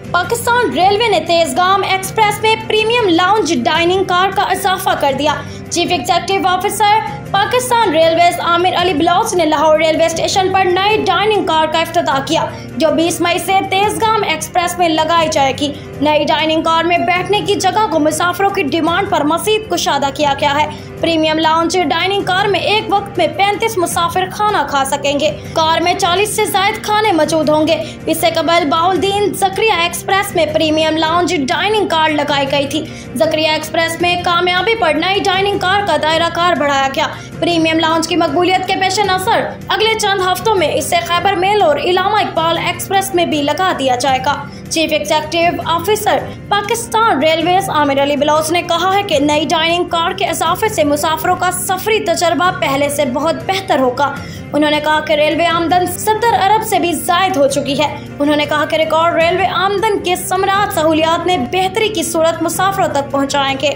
Pakistan railway ने Tezgam express में premium lounge dining car का इजाफा कर दिया। Chief executive officer Pakistan railways Aamir Ali Baloch ने लाहौर रेलवे स्टेशन पर नई डाइनिंग कार का इफ्तिताह किया, जो 20 मई से तेजगाम एक्सप्रेस में लगाई जाएगी। नई डाइनिंग कार में बैठने की जगह को मुसाफिरों की डिमांड पर मजीद कुशादा किया गया है। प्रीमियम लाउंज डाइनिंग कार में एक वक्त में 35 मुसाफिर खाना खा सकेंगे। कार में 40 से ज्यादा खाने मौजूद होंगे। इससे कबल बाउलदीन जकरिया एक्सप्रेस में प्रीमियम लाउंज डाइनिंग कार लगाई गई थी। जकरिया एक्सप्रेस में कामयाबी पर नई डाइनिंग कार का दायरा कार बढ़ाया गया। प्रीमियम लाउंज की मकबूलियत के पेश नजर अगले चंद हफ्तों में इसे खैबर मेल और इलामा इकबाल एक्सप्रेस में भी लगा दिया जाएगा। Chief executive officer Pakistan railways Aamir Ali Baloch ने कहा है कि नई डाइनिंग कार के इजाफे से मुसाफिरों का सफरी तजर्बा पहले से बहुत बेहतर होगा। उन्होंने कहा कि रेलवे आमदन 70 अरब से भी जायद हो चुकी है। उन्होंने कहा कि रिकॉर्ड रेलवे आमदन के समरात सहूलियात में बेहतरी की सूरत मुसाफिरों तक पहुँचाएंगे।